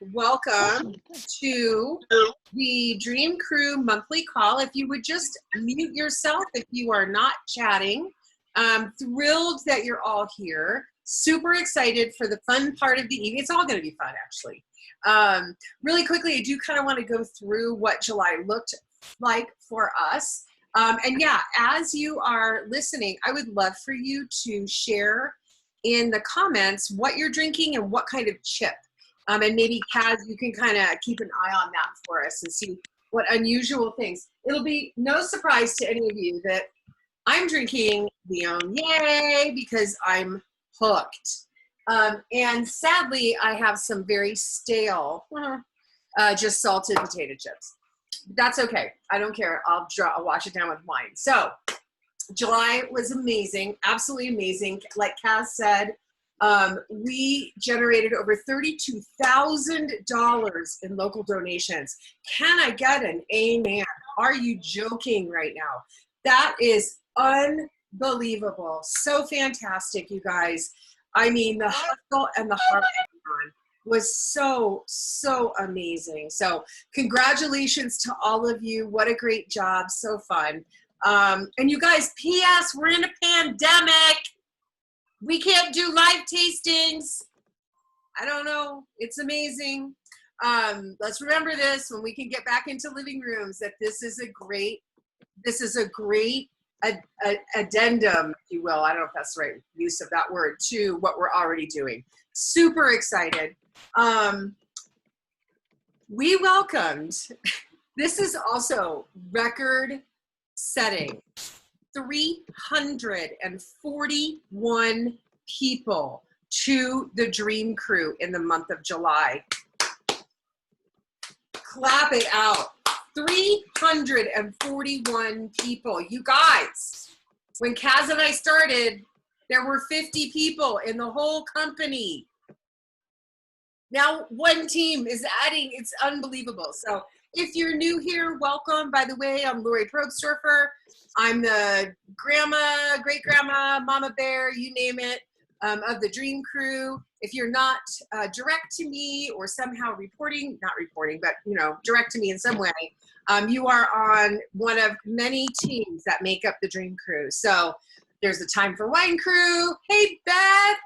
welcome to the DreamCRU monthly call. If you would just mute yourself if you are not chatting. Thrilled that you're all here. Super excited for the fun part of the evening. It's all going to be fun, actually. Really quickly, I do kind of want to go through what July looked like for us. And yeah, as you are listening, I would love for you to share in the comments what you're drinking and what kind of chip. And maybe, Kaz, you can kind of keep an eye on that for us and see what unusual things. It'll be no surprise to any of you that I'm drinking Viognier because I'm hooked. And sadly, I have some very stale, just salted potato chips. That's okay. I don't care. I'll wash it down with wine. So July was amazing, absolutely amazing. Like Kaz said, we generated over $32,000 in local donations. Can I get an amen? Are you joking right now? That is unbelievable. So fantastic, you guys. I mean, the hustle and the heart was so amazing. So congratulations to all of you. What a great job. So fun. And you guys, P.S., we're in a pandemic. We can't do live tastings. I don't know. It's amazing. Let's remember this when we can get back into living rooms, that this is a great addendum, if you will. I don't know if that's the right use of that word, to what we're already doing. Super excited. We welcomed, this is also record setting, 341 people to the DreamCRU in the month of July. Clap it out. 341 people. You guys, when Kaz and I started, there were 50 people in the whole company. Now one team is adding. It's unbelievable. So if you're new here, welcome. By the way, I'm Lori Probstorfer. I'm the grandma, great-grandma, mama bear, you name it, of the DreamCRU. If you're not direct to me or somehow not reporting, but direct to me in some way, you are on one of many teams that make up the DreamCRU. So there's the Time for Wine crew. Hey, Beth.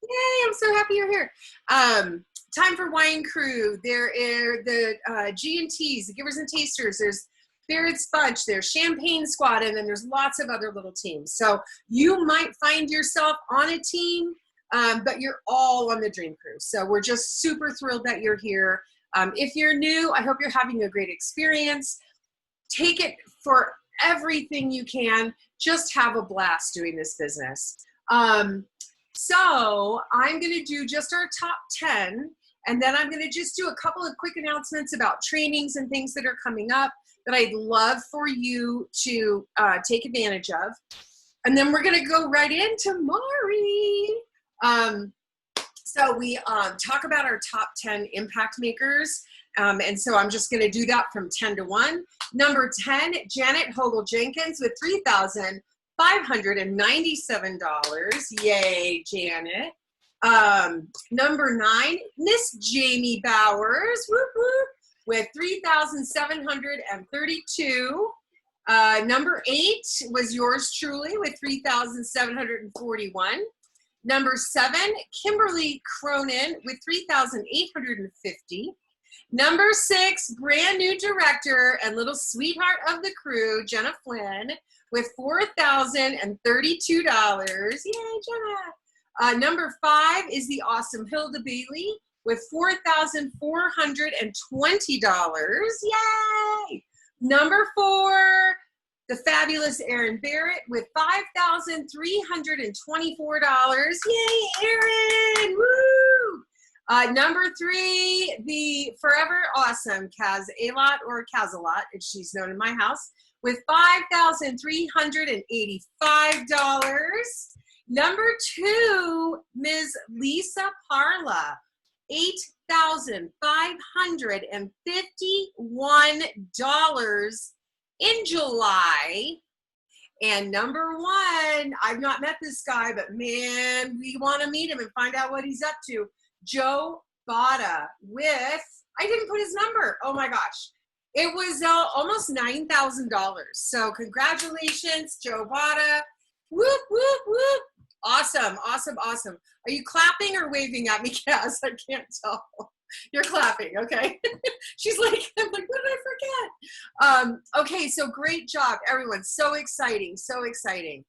Yay, I'm so happy you're here. Time for Wine crew. There are the G&Ts, the Givers and Tasters. There's Spirits Bunch. There's Champagne Squad, and then there's lots of other little teams. So you might find yourself on a team, but you're all on the DreamCRU. So we're just super thrilled that you're here. If you're new, I hope you're having a great experience. Take it for everything you can. Just have a blast doing this business. So I'm going to do just our top 10, and then I'm going to just do a couple of quick announcements about trainings and things that are coming up that I'd love for you to take advantage of. And then we're going to go right into Mari. So we talk about our top 10 impact makers. And so I'm just going to do that from 10 to 1. Number 10, Janet Hogel-Jenkins with $3,597. Yay, Janet. Number 9, Miss Jamie Bowers, whoop, whoop, with $3,732. Number 8 was yours truly with $3,741. Number 7, Kimberly Cronin with $3,850. Number 6, brand new director and little sweetheart of the crew, Jenna Flynn, with $4,032. Yay, Jenna. Number 5 is the awesome Hilda Bailey with $4,420. Yay. Number 4, the fabulous Erin Barrett with $5,324. Yay, Erin! Woo! Number 3, the forever awesome Kaz Alot, or Kazalot, as she's known in my house, with $5,385. Number 2, Ms. Lisa Parla, $8,551 in July. And number 1, I've not met this guy, but man, we want to meet him and find out what he's up to. Joe Bada with, I didn't put his number. Oh my gosh. It was almost $9,000. So congratulations, Joe Bada. Whoop, whoop, whoop. Awesome, awesome, awesome. Are you clapping or waving at me, Cass? I can't tell. You're clapping, okay? She's like, I'm like, what did I forget? Okay, so great job, everyone. So exciting, so exciting.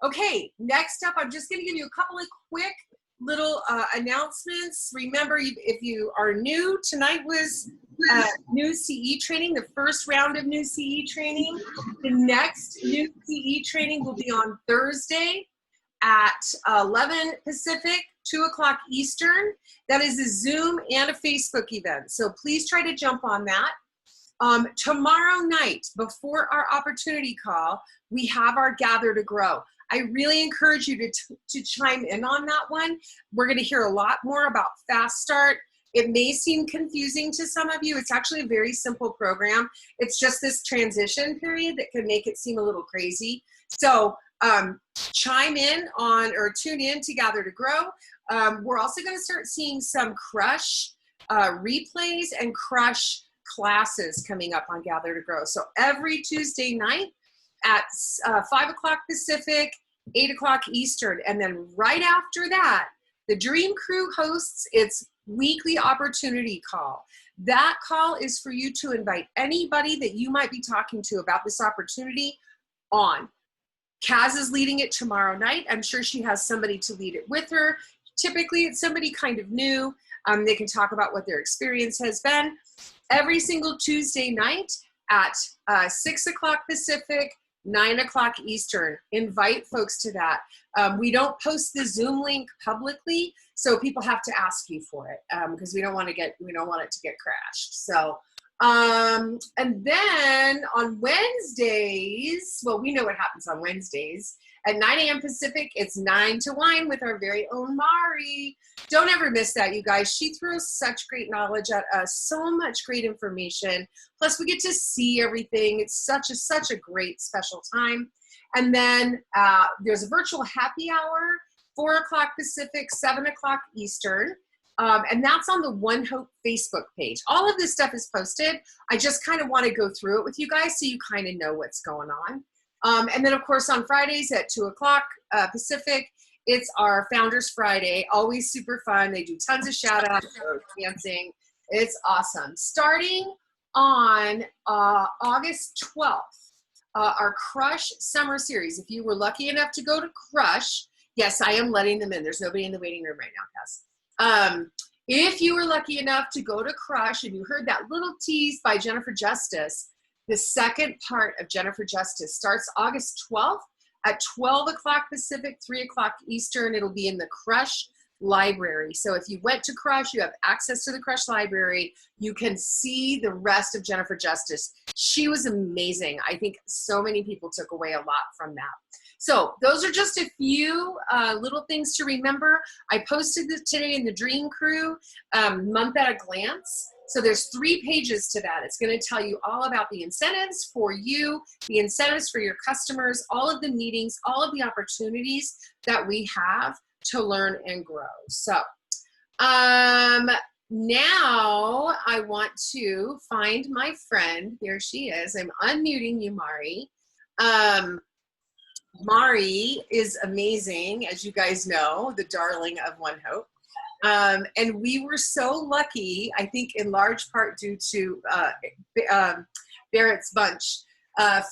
Okay, next up, I'm just gonna give you a couple of quick little announcements. Remember, if you are new, tonight was new CE training, the first round of new CE training. The next new CE training will be on Thursday at 11 Pacific, 2 o'clock Eastern. That is a Zoom and a Facebook event. So please try to jump on that. Tomorrow night, before our opportunity call, we have our Gather to Grow. I really encourage you to chime in on that one. We're going to hear a lot more about Fast Start. It may seem confusing to some of you. It's actually a very simple program. It's just this transition period that can make it seem a little crazy. So chime in on or tune in to Gather to Grow. We're also going to start seeing some Crush replays and Crush classes coming up on Gather to Grow. So every Tuesday night at 5 o'clock Pacific, 8 o'clock Eastern. And then right after that, the DreamCRU hosts its weekly opportunity call. That call is for you to invite anybody that you might be talking to about this opportunity on. Kaz is leading it tomorrow night. I'm sure she has somebody to lead it with her. Typically, it's somebody kind of new. They can talk about what their experience has been. Every single Tuesday night at 6 o'clock Pacific, 9 o'clock Eastern. Invite folks to that. We don't post the Zoom link publicly, so people have to ask you for it because we don't want it to get crashed. So, and then on Wednesdays, well, we know what happens on Wednesdays. At 9 a.m. Pacific, it's 9 to Wine with our very own Mari. Don't ever miss that, you guys. She throws such great knowledge at us, so much great information. Plus, we get to see everything. It's such a great special time. And then there's a virtual happy hour, 4 o'clock Pacific, 7 o'clock Eastern. And that's on the One Hope Facebook page. All of this stuff is posted. I just kind of want to go through it with you guys so you kind of know what's going on. And then, of course, on Fridays at 2 o'clock Pacific, it's our Founders Friday. Always super fun. They do tons of shout-outs, dancing. It's awesome. Starting on August 12th, our Crush Summer Series. If you were lucky enough to go to Crush, yes, I am letting them in. There's nobody in the waiting room right now, Cass. If you were lucky enough to go to Crush and you heard that little tease by Jennifer Justice, the second part of Jennifer Justice starts August 12th at 12 o'clock Pacific, 3 o'clock Eastern. It'll be in the Crush Library. So if you went to Crush, you have access to the Crush Library. You can see the rest of Jennifer Justice. She was amazing. I think so many people took away a lot from that. So those are just a few little things to remember. I posted this today in the DreamCRU month at a glance. So there's 3 pages to that. It's going to tell you all about the incentives for you, the incentives for your customers, all of the meetings, all of the opportunities that we have to learn and grow. So now I want to find my friend. There she is. I'm unmuting you, Mari. Mari is amazing, as you guys know, the darling of One Hope. And we were so lucky, I think in large part due to Barrett's Bunch,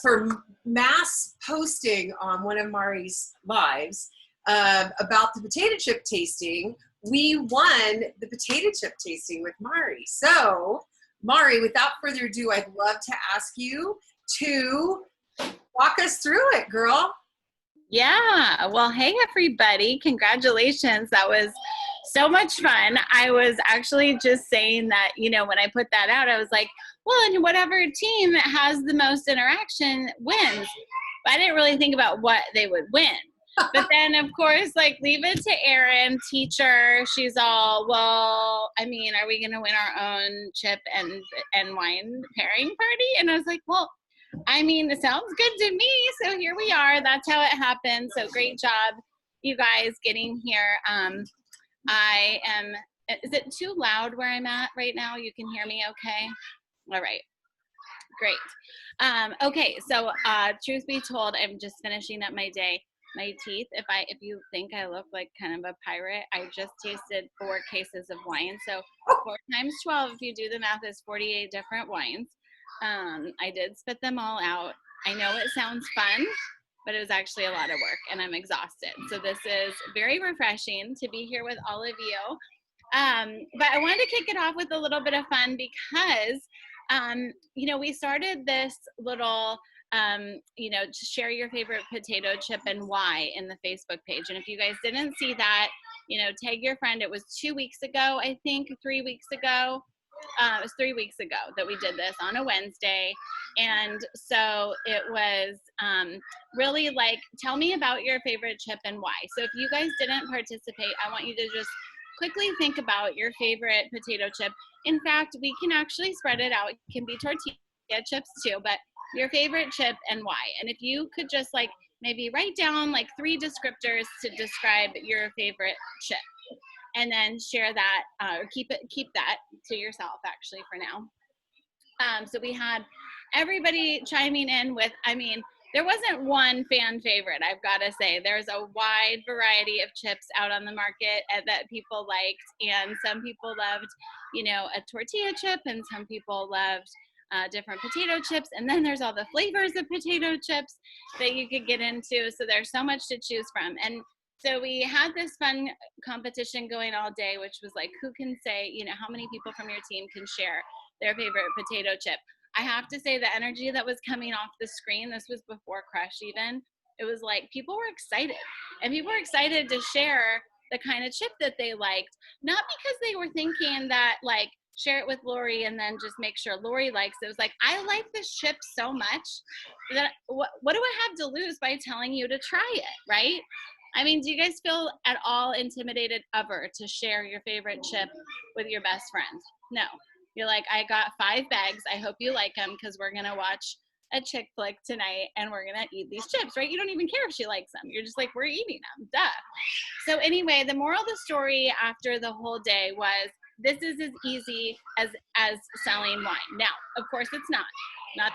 for mass posting on one of Mari's lives about the potato chip tasting. We won the potato chip tasting with Mari. So, Mari, without further ado, I'd love to ask you to walk us through it, girl. Yeah. Well, hey, everybody. Congratulations. That was so much fun. I was actually just saying that, you know, when I put that out, I was like, well, and whatever team that has the most interaction wins. But I didn't really think about what they would win. But then, of course, like, leave it to Erin, teacher. She's all, well, I mean, are we going to win our own chip and wine pairing party? And I was like, well, I mean, it sounds good to me. So here we are. That's how it happened. So great job, you guys, getting here. I am Is it too loud where I'm at right now? You can hear me okay? All right. Great. Okay, so truth be told, I'm just finishing up my day. My teeth, if you think I look like kind of a pirate, I just tasted 4 cases of wine. So 4 times 12, if you do the math, is 48 different wines. I did spit them all out. I know it sounds fun, but it was actually a lot of work and I'm exhausted. So this is very refreshing to be here with all of you. But I wanted to kick it off with a little bit of fun because, you know, we started this little, you know, just share your favorite potato chip and why in the Facebook page. And if you guys didn't see that, you know, tag your friend. It was 2 weeks ago, I think, 3 weeks ago. It was 3 weeks ago that we did this on a Wednesday. And so it was really like, tell me about your favorite chip and why. So if you guys didn't participate, I want you to just quickly think about your favorite potato chip. In fact, we can actually spread it out. It can be tortilla chips too, but your favorite chip and why. And if you could just like maybe write down like 3 descriptors to describe your favorite chip, and then share that or keep that to yourself actually for now. So we had everybody chiming in with, I mean, there wasn't one fan favorite, I've got to say. There's a wide variety of chips out on the market that people liked, and some people loved, you know, a tortilla chip, and some people loved different potato chips, and then there's all the flavors of potato chips that you could get into. So there's so much to choose from. And so we had this fun competition going all day, which was like, who can say, you know, how many people from your team can share their favorite potato chip? I have to say the energy that was coming off the screen, this was before Crush even, it was like people were excited. And people were excited to share the kind of chip that they liked, not because they were thinking that like, share it with Lori and then just make sure Lori likes it. It was like, I like this chip so much that what do I have to lose by telling you to try it, right? I mean, do you guys feel at all intimidated ever to share your favorite chip with your best friend? No. You're like, I got 5 bags. I hope you like them because we're going to watch a chick flick tonight and we're going to eat these chips, right? You don't even care if she likes them. You're just like, we're eating them. Duh. So anyway, the moral of the story after the whole day was this is as easy as selling wine. Now, of course, it's not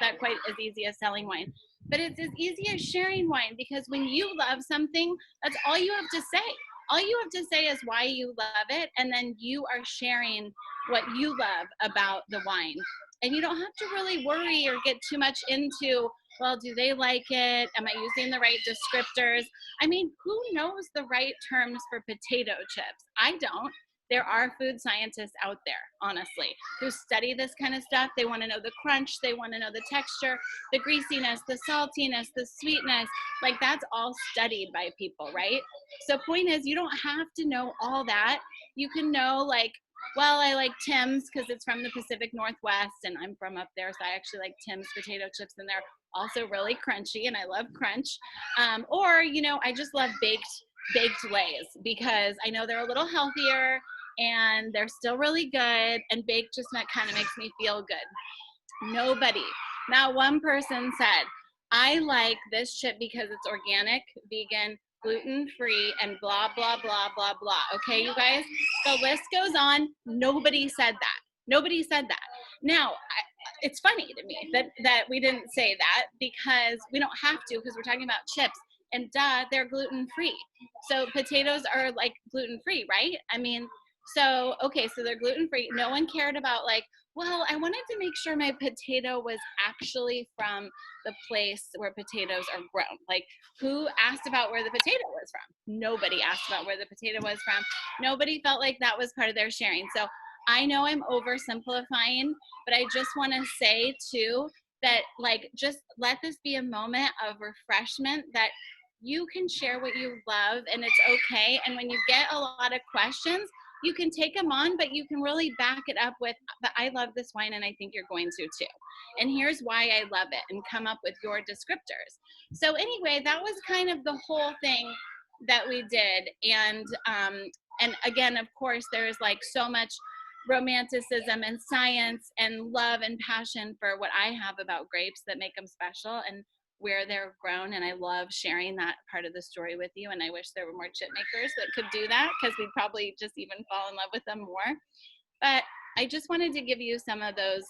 that quite as easy as selling wine. But it's as easy as sharing wine, because when you love something, that's all you have to say. All you have to say is why you love it, and then you are sharing what you love about the wine. And you don't have to really worry or get too much into, well, do they like it? Am I using the right descriptors? I mean, who knows the right terms for potato chips? I don't. There are food scientists out there, honestly, who study this kind of stuff. They want to know the crunch. They want to know the texture, the greasiness, the saltiness, the sweetness. Like, that's all studied by people, right? So point is, you don't have to know all that. You can know, like, well, I like Tim's because it's from the Pacific Northwest and I'm from up there. So I actually like Tim's potato chips, and they're also really crunchy and I love crunch. Or, you know, I just love baked Lays because I know they're a little healthier and they're still really good, and baked just kind of makes me feel good. Nobody, not one person said, I like this chip because it's organic, vegan, gluten-free, and blah, blah, blah, blah, blah. Okay, you guys, the list goes on. Nobody said that. Nobody said that. Now, it's funny to me that we didn't say that, because we don't have to, because we're talking about chips. And duh, they're gluten-free. So potatoes are like gluten-free, right? I mean, so, okay, so they're gluten-free. No one cared about like, well, I wanted to make sure my potato was actually from the place where potatoes are grown. Like, who asked about where the potato was from? Nobody asked about where the potato was from. Nobody felt like that was part of their sharing. So I know I'm oversimplifying, but I just want to say too, that like, just let this be a moment of refreshment, that you can share what you love and it's okay. And when you get a lot of questions, you can take them on, but you can really back it up with, but I love this wine and I think you're going to too. And here's why I love it, and come up with your descriptors. So anyway, that was kind of the whole thing that we did. And again, of course, there's like so much romanticism and science and love and passion for what I have about grapes that make them special. And where they're grown, and I love sharing that part of the story with you. And I wish there were more chip makers that could do that, because we'd probably just even fall in love with them more. But I just wanted to give you some of those,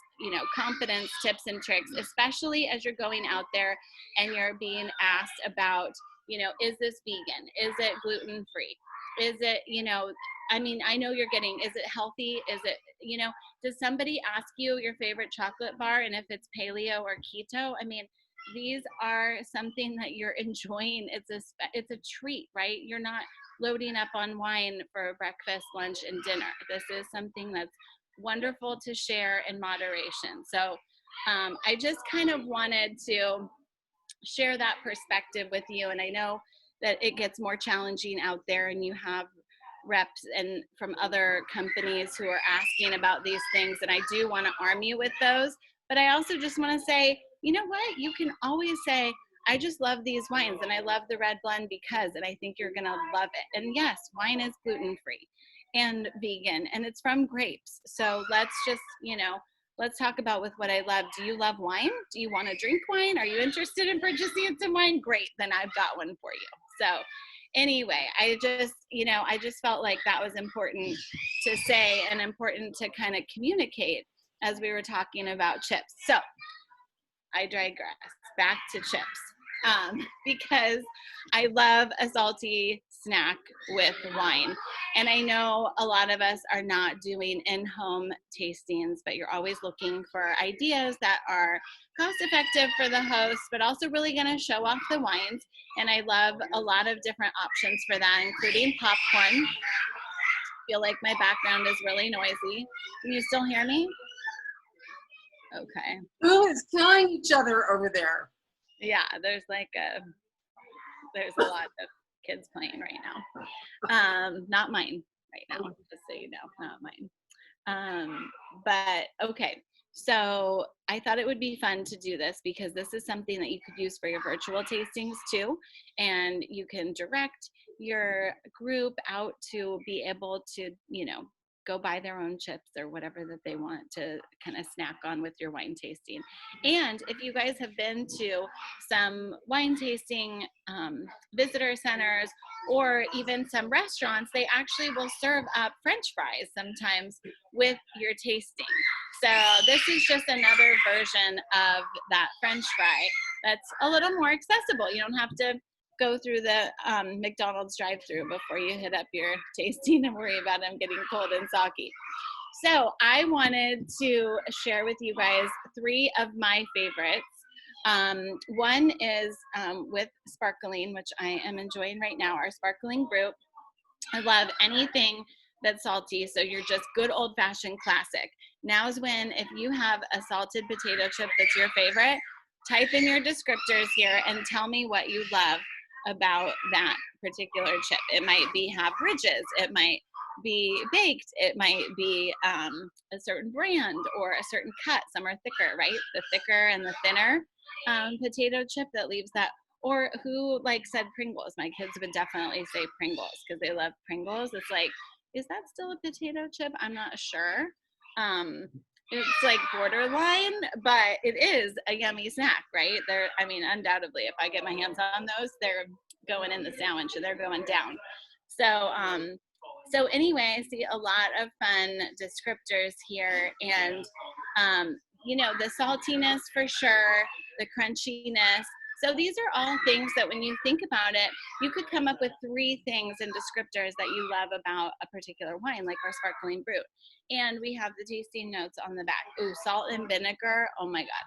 confidence tips and tricks, especially as you're going out there and you're being asked about, is this vegan? Is it gluten-free? Is it, I know you're getting, is it healthy? Is it, does somebody ask you your favorite chocolate bar and if it's paleo or keto? These are something that you're enjoying. It's a treat, right? You're not loading up on wine for breakfast, lunch, and dinner. This is something that's wonderful to share in moderation. So I just kind of wanted to share that perspective with you. And I know that it gets more challenging out there, and you have reps and from other companies who are asking about these things. And I do want to arm you with those. But I also just want to say, you know what? You can always say, I just love these wines and I love the red blend because, and I think you're going to love it. And yes, wine is gluten-free and vegan, and it's from grapes. So let's just, let's talk about with what I love. Do you love wine? Do you want to drink wine? Are you interested in purchasing some wine? Great, then I've got one for you. So anyway, I just felt like that was important to say and important to kind of communicate as we were talking about chips. So I digress. Back to chips, because I love a salty snack with wine. And I know a lot of us are not doing in-home tastings, but you're always looking for ideas that are cost-effective for the host, but also really going to show off the wines. And I love a lot of different options for that, including popcorn. I feel like my background is really noisy. Can you still hear me? Okay. Who is killing each other over there? Yeah, there's a lot of kids playing right now. Not mine right now, just so you know, not mine. But okay, so I thought it would be fun to do this because this is something that you could use for your virtual tastings too. And you can direct your group out to be able to, go buy their own chips or whatever that they want to kind of snack on with your wine tasting. And if you guys have been to some wine tasting visitor centers or even some restaurants, they actually will serve up French fries sometimes with your tasting. So this is just another version of that French fry that's a little more accessible. You don't have to go through the McDonald's drive-through before you hit up your tasting and worry about them getting cold and soggy. So I wanted to share with you guys 3 of my favorites. One is with sparkling, which I am enjoying right now, our sparkling brut. I love anything that's salty, so you're just good old-fashioned classic. Now is when, if you have a salted potato chip that's your favorite, type in your descriptors here and tell me what you love about that particular chip. It might be have ridges, it might be baked, it might be a certain brand or a certain cut. Some are thicker, right? The thicker and the thinner potato chip that leaves that. Or who said Pringles? My kids would definitely say Pringles because they love Pringles. It's like, is that still a potato chip? I'm not sure. It's borderline, but it is a yummy snack, right? Undoubtedly, if I get my hands on those, they're going in the sandwich and they're going down. So anyway, I see a lot of fun descriptors here, and the saltiness for sure, the crunchiness. So these are all things that when you think about it, you could come up with 3 things and descriptors that you love about a particular wine, like our sparkling brut. And we have the tasting notes on the back. Ooh, salt and vinegar. Oh my God.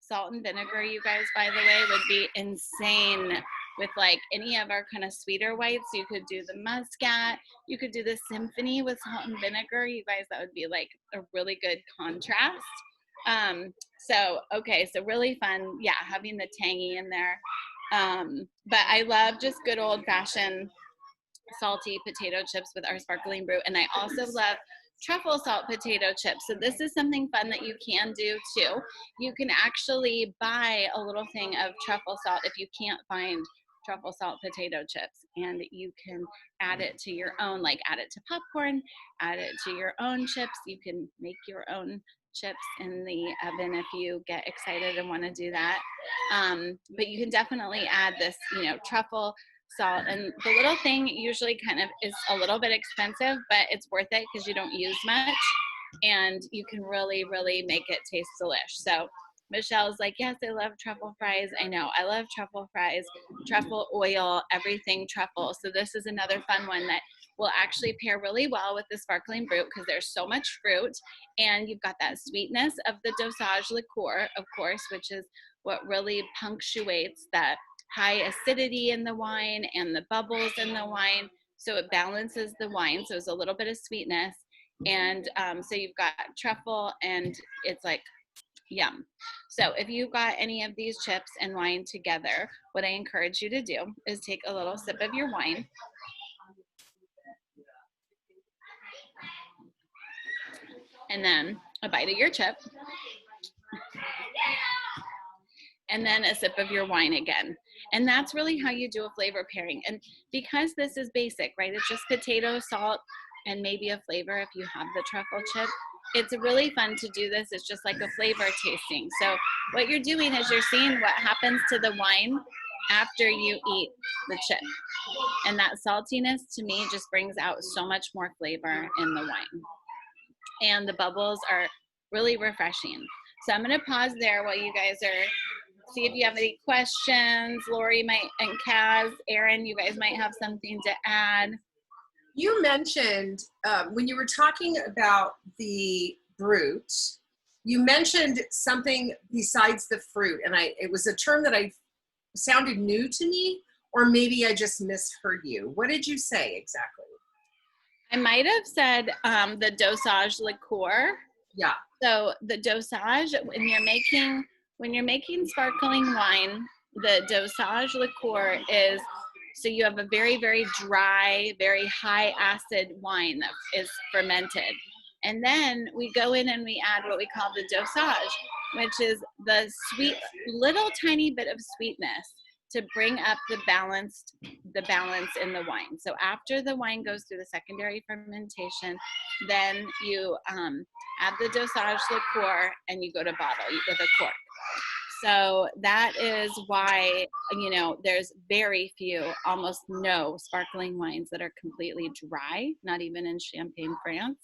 Salt and vinegar, you guys, by the way, would be insane with any of our kind of sweeter whites. You could do the Muscat. You could do the Symphony with salt and vinegar. You guys, that would be a really good contrast. So really fun. Yeah, having the tangy in there. But I love just good old fashioned salty potato chips with our sparkling brut. And I also love truffle salt potato chips. So this is something fun that you can do too. You can actually buy a little thing of truffle salt if you can't find truffle salt potato chips, and you can add it to your own, add it to popcorn, add it to your own chips. You can make your own chips in the oven if you get excited and want to do that. But you can definitely add this, you know, truffle, salt, and the little thing usually kind of is a little bit expensive, but it's worth it because you don't use much, and you can really, really make it taste delish. So Michelle's like, yes, I love truffle fries. I know, I love truffle fries, truffle oil, everything truffle. So this is another fun one that will actually pair really well with the sparkling brut because there's so much fruit, and you've got that sweetness of the dosage liqueur, of course, which is what really punctuates that high acidity in the wine and the bubbles in the wine. So it balances the wine. So it's a little bit of sweetness. And so you've got truffle, and it's like, yum. So if you've got any of these chips and wine together, what I encourage you to do is take a little sip of your wine. And then a bite of your chip. And then a sip of your wine again. And that's really how you do a flavor pairing. And because this is basic, right? It's just potato, salt, and maybe a flavor if you have the truffle chip. It's really fun to do this. It's just like a flavor tasting. So what you're doing is you're seeing what happens to the wine after you eat the chip. And that saltiness to me just brings out so much more flavor in the wine. And the bubbles are really refreshing. So I'm going to pause there while you guys are, see if you have any questions. Lori might, and Kaz, Aaron, you guys might have something to add. You mentioned, when you were talking about the brut, you mentioned something besides the fruit, and it was a term that sounded new to me, or maybe I just misheard you. What did you say exactly? I might have said the dosage liqueur. Yeah. So the dosage, when you're making sparkling wine, the dosage liqueur is, so you have a very, very dry, very high acid wine that is fermented. And then we go in and we add what we call the dosage, which is the sweet, little tiny bit of sweetness to bring up the balance in the wine. So after the wine goes through the secondary fermentation, then you add the dosage liqueur and you go to bottle with a cork. So that is why, you know, there's very few, almost no sparkling wines that are completely dry, not even in Champagne, France.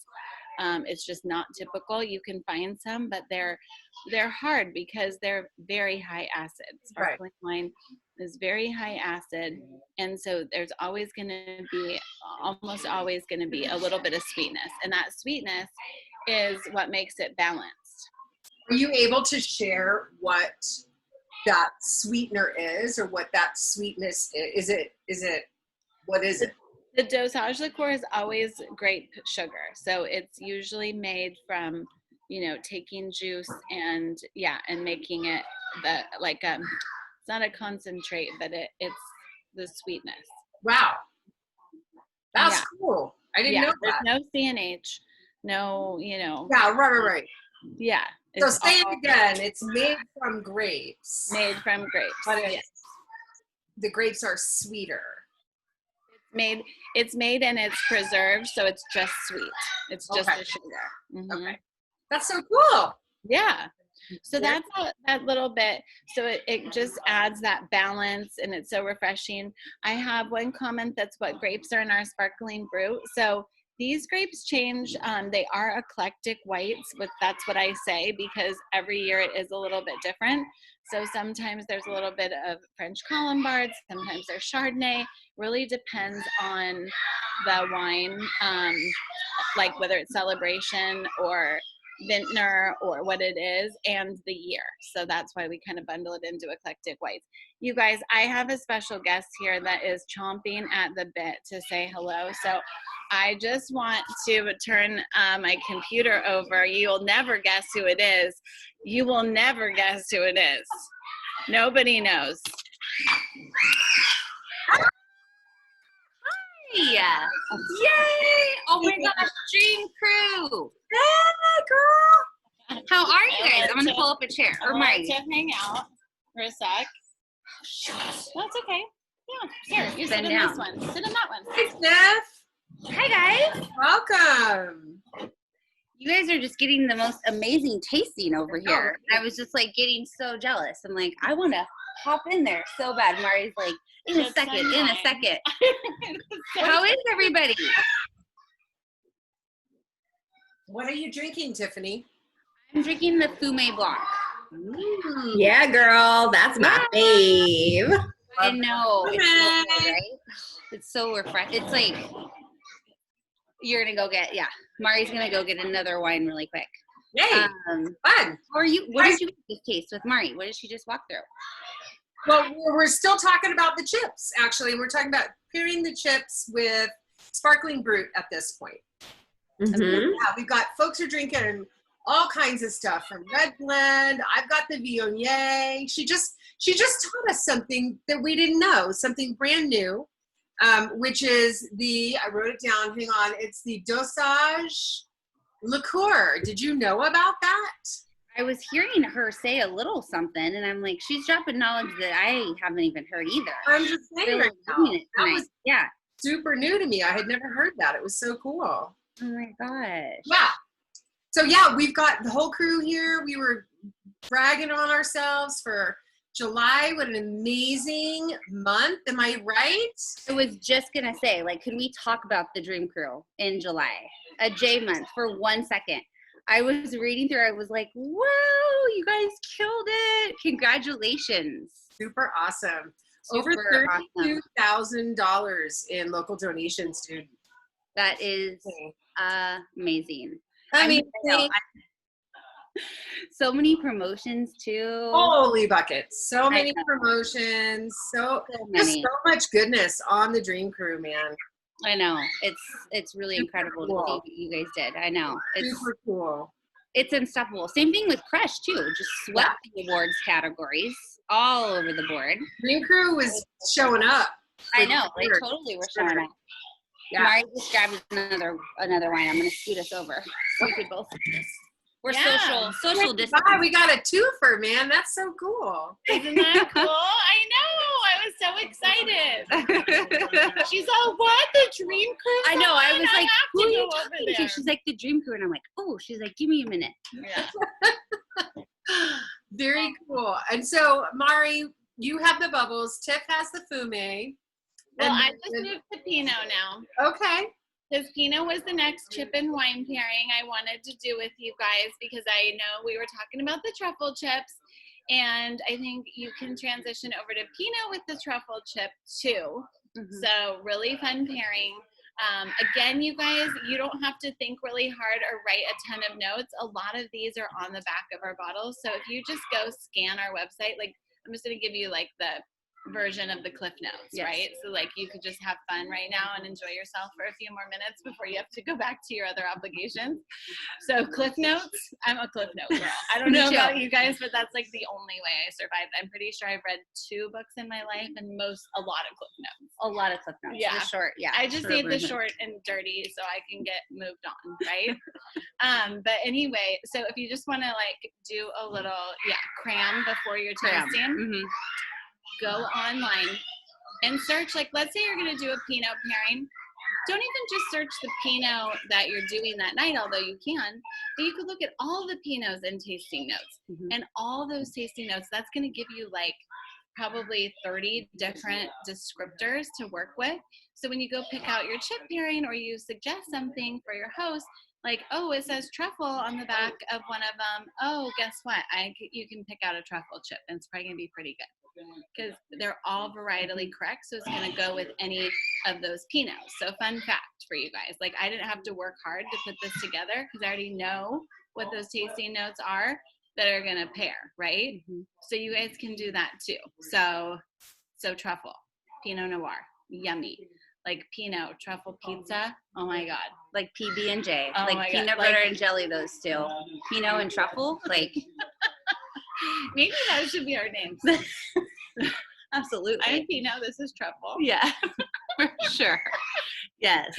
It's just not typical. You can find some, but they're hard because they're very high acid. Sparkling wine is very high acid, and so there's always going to be, almost always going to be a little bit of sweetness, and that sweetness is what makes it balanced. Are you able to share what that sweetener is, or what that sweetness is? What is it? The dosage liqueur is always grape sugar. So it's usually made from, you know, taking juice and making it it's not a concentrate, but it's the sweetness. Wow. That's cool. I didn't know that. There's no CNH, no, you know. Yeah, right. Yeah. So say it again. It's made from grapes. Made from grapes. But the grapes are sweeter. It's made and it's preserved, so it's just sweet. It's just the sugar. Mm-hmm. Okay. That's so cool. Yeah. So that's that little bit. So it just adds that balance, and it's so refreshing. I have one comment that's what grapes are in our sparkling brut. So these grapes change. They are eclectic whites, but that's what I say because every year it is a little bit different. So sometimes there's a little bit of French Colombard, sometimes there's Chardonnay. Really depends on the wine, like whether it's celebration or vintner or what it is, and the year. So that's why we kind of bundle it into eclectic whites. You guys, I have a special guest here that is chomping at the bit to say hello. So I just want to turn my computer over. You'll never guess who it is. You will never guess who it is. Nobody knows. Yeah. Yay! Oh my gosh, DreamCRU. Hey, girl. How are you guys? I'm gonna pull up a chair. I want to hang out for a sec. That's okay. Yeah, here, you sit in this one. Sit in that one. Hey, Steph. Hi guys. Welcome. You guys are just getting the most amazing tasting over here. I was just like getting so jealous. I'm like, I want to hop in there so bad. Mari's like, in a second. How is everybody? What are you drinking, Tiffany? I'm drinking the Fume Blanc. Yeah, girl, that's my fave. I know. It's so good, right? It's so refreshing. It's like, you're going to go get, Mari's going to go get another wine really quick. Yay, fun. What did you just taste with Mari? What did she just walk through? Well, we're still talking about the chips, actually. We're talking about pairing the chips with sparkling brut at this point. Mm-hmm. Yeah, we've got folks who are drinking all kinds of stuff from red blend. I've got the Viognier. She just taught us something that we didn't know, something brand new, which is I wrote it down, hang on, it's the Dosage liqueur. Did you know about that? I was hearing her say a little something, and I'm like, she's dropping knowledge that I haven't even heard either. I'm just saying Really right now, doing it that tonight. was Yeah. super new to me. I had never heard that. It was so cool. Oh my gosh. Yeah. So yeah, we've got the whole crew here. We were bragging on ourselves for July. What an amazing month. Am I right? I was just going to say, like, could we talk about the DreamCRU in July? A J month for 1 second. I was reading through, I was like, whoa, you guys killed it. Congratulations. Super awesome. Super Over awesome. $32,000 in local donations, dude. That is amazing. I know. So many promotions too. Holy buckets. So many promotions. So just many. so much goodness on the DreamCRU, man. I know. It's really incredible to see what you guys did. I know. It's super cool. It's unstoppable. Same thing with Crush too. Just swept the awards categories all over the board. DreamCRU was showing up. I know. They totally were showing up. Yeah. Mari just grabbed another wine. I'm gonna scoot us over. So we could both do this. We're social distance. We got a twofer, man. That's so cool. Isn't that cool? I know. I was so excited. She's all, what? The DreamCRU? I know. I was like, who are you go talking over to? there. She's like, the DreamCRU. And I'm like, oh, she's like, give me a minute. Yeah. Very cool. And so, Mari, you have the bubbles. Tiff has the fume. Well, I just moved to Pinot now. Okay. Because Pinot was the next chip and wine pairing I wanted to do with you guys, because I know we were talking about the truffle chips, and I think you can transition over to Pinot with the truffle chip too. Mm-hmm. So really fun pairing. Again, you guys, you don't have to think really hard or write a ton of notes. A lot of these are on the back of our bottles. So if you just go scan our website, like I'm just going to give you like the version of the Cliff Notes, right? So like you could just have fun right now and enjoy yourself for a few more minutes before you have to go back to your other obligations. So Cliff Notes, I'm a Cliff Note girl. I don't know about you guys, but that's like the only way I survived. I'm pretty sure I've read 2 books in my life and a lot of Cliff Notes. A lot of Cliff Notes. Yeah. The short, I just need the short and dirty so I can get moved on, right? But anyway, so if you just want to like do a little, cram before your tasting, go online and search, like, let's say you're going to do a Pinot pairing. Don't even just search the Pinot that you're doing that night, although you can, but you could look at all the Pinots and tasting notes. And all those tasting notes, that's going to give you like probably 30 different descriptors to work with. So when you go pick out your chip pairing or you suggest something for your host, like, oh, it says truffle on the back of one of them. Oh, guess what? You can pick out a truffle chip, and it's probably going to be pretty good because they're all varietally correct. So it's going to go with any of those Pinots. So fun fact for you guys, like I didn't have to work hard to put this together because I already know what those tasting notes are that are going to pair, right? So you guys can do that too. So truffle, Pinot Noir, yummy. Like Pinot, truffle pizza, oh my God. Like PB&J, Oh like peanut butter and jelly, those two. Pinot and truffle, like. Maybe that should be our names. Absolutely. I'm Pinot, this is truffle. Yeah, for sure. Yes.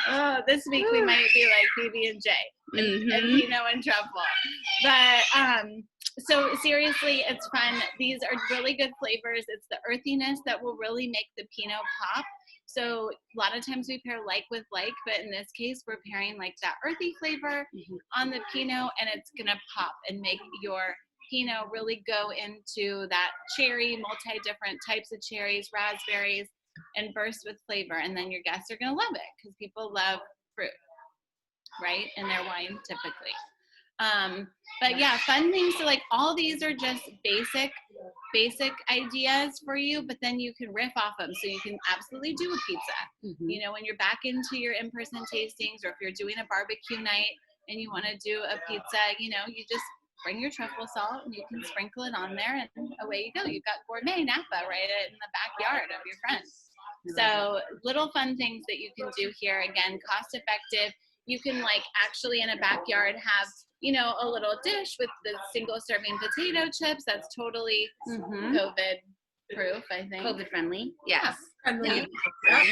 Oh, this week we might be like PB&J and Pinot and truffle. But so seriously, it's fun. These are really good flavors. It's the earthiness that will really make the Pinot pop. So a lot of times we pair like with like, but in this case, we're pairing like that earthy flavor on the Pinot, and it's gonna pop and make your Pinot really go into that cherry, different types of cherries, raspberries, and burst with flavor. And then your guests are gonna love it because people love fruit, right? In their wine typically. But yeah, fun things. So like all these are just basic ideas for you, but then you can riff off them. So you can absolutely do a pizza. You know, when you're back into your in-person tastings, or if you're doing a barbecue night and you want to do a pizza, you know, you just bring your truffle salt and you can sprinkle it on there and away you go. You've got gourmet Napa right in the backyard of your friends. So little fun things that you can do here. Again, cost effective. You can like actually in a backyard have, you know, a little dish with the single serving potato chips. That's totally COVID proof, I think. COVID friendly. Yes. Friendly. Yeah.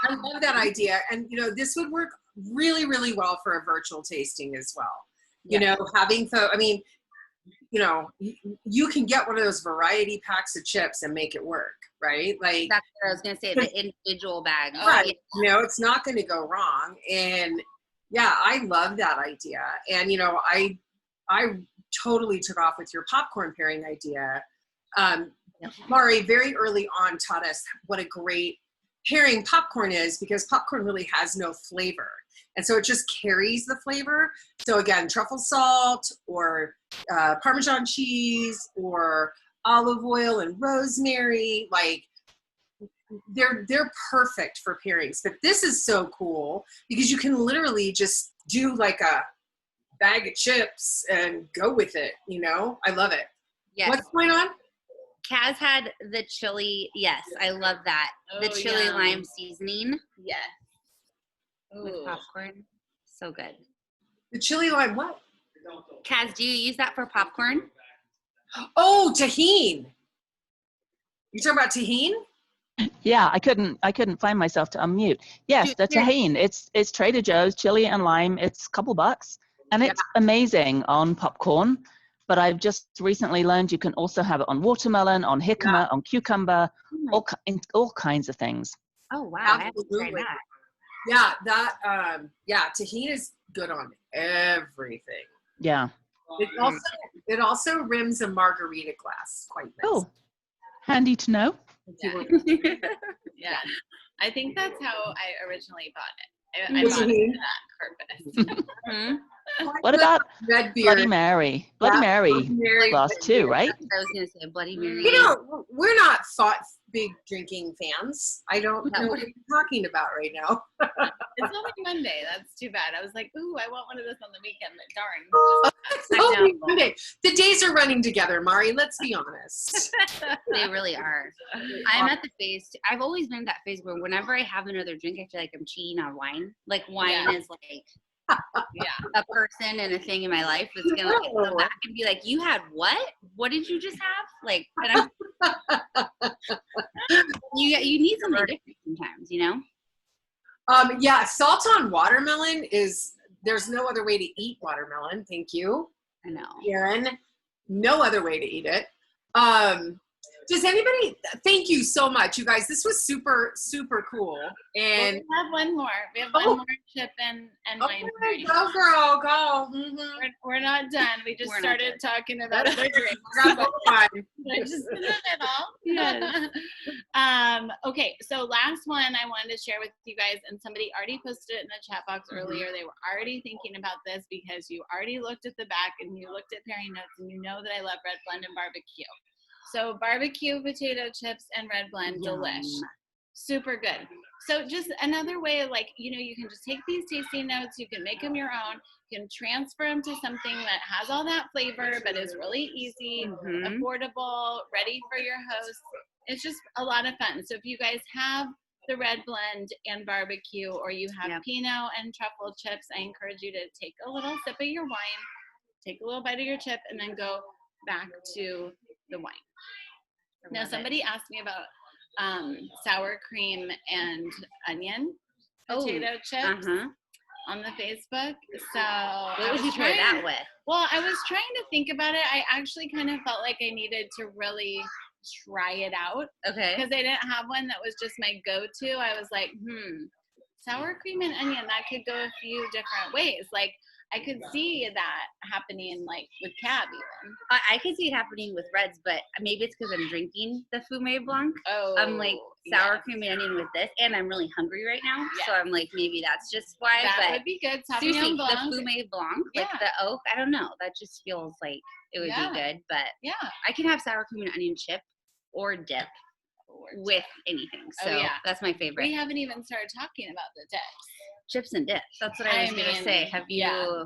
I love that idea. And, you know, this would work really, really well for a virtual tasting as well. You know, having, I mean, you know, you can get one of those variety packs of chips and make it work, right? Like that's what I was going to say, the individual bag. Right. You know, it's not going to go wrong. And yeah, I love that idea. And, you know, I totally took off with your popcorn pairing idea. Mari very early on taught us what a great pairing popcorn is, because popcorn really has no flavor. And so it just carries the flavor. So again, truffle salt or Parmesan cheese or olive oil and rosemary, like they're perfect for pairings. But this is so cool because you can literally just do like a bag of chips and go with it, you know? I love it. Yes. What's going on? Kaz had the chili. Yes, I love that. The chili lime seasoning. Yes. With popcorn. So good. The chili lime what? Kaz, do you use that for popcorn? Oh, tahini. You talking about tahini? Yeah, I couldn't find myself to unmute. Yes, the tahini. It's Trader Joe's chili and lime. It's a couple bucks, and it's amazing on popcorn. But I've just recently learned you can also have it on watermelon, on jicama, on cucumber, all kinds of things. Oh wow! Absolutely. Yeah, that tahini is good on everything. Yeah. It also rims a margarita glass quite nice. Oh, handy to know. Yeah. I think that's how I originally bought it. I bought it for that purpose. What about Red beer? Bloody Mary? Bloody Mary glass too, right? I was going to say Bloody Mary. You know, we're not big drinking fans. I don't know what you're talking about right now. It's only Monday. That's too bad. I was like, ooh, I want one of those on the weekend, but darn. It's only Monday. The days are running together, Mari. Let's be honest. They really are. I'm at the phase. I've always been in that phase where whenever I have another drink, I feel like I'm cheating on wine. Like wine is like a person and a thing in my life that's gonna like come back and be like, you had what? What did you just have? Like, and you need something different sometimes, you know? Yeah, salt on watermelon there's no other way to eat watermelon. Thank you. I know. Karen, no other way to eat it. Does anybody, thank you so much, you guys. This was super, super cool. And we have one more. We have one more chip and wine. Go, girl, go. Mm-hmm. We're not done. We just started talking about other drinks. Just in the middle. Yeah. Okay, so last one I wanted to share with you guys, and somebody already posted it in the chat box earlier. They were already thinking about this because you already looked at the back and you looked at pairing notes and you know that I love red blend and barbecue. So barbecue potato chips and red blend, delish. Super good. So just another way of like, you know, you can just take these tasting notes, you can make them your own, you can transfer them to something that has all that flavor, but is really easy, affordable, ready for your host. It's just a lot of fun. So if you guys have the red blend and barbecue, or you have Pinot and truffle chips, I encourage you to take a little sip of your wine, take a little bite of your chip, and then go back to the wine. Now, somebody asked me about sour cream and onion potato chips on the Facebook. So what would you pair that with? Well, I was trying to think about it. I actually kind of felt like I needed to really try it out. Okay. Because I didn't have one that was just my go-to. I was like, sour cream and onion, that could go a few different ways. Like, I could see that happening, like, with cab even. I could see it happening with reds, but maybe it's because I'm drinking the Fumé Blanc. Oh, I'm like sour cream and onion with this, and I'm really hungry right now, so I'm like, maybe that's just why. That but would be good. Sushi, Blanc. the Fumé Blanc, like the oak, I don't know. That just feels like it would be good, but I can have sour cream and onion chip or dip with anything. So that's my favorite. We haven't even started talking about the dips. Chips and dips. That's what I was going to say. Have you? Yeah.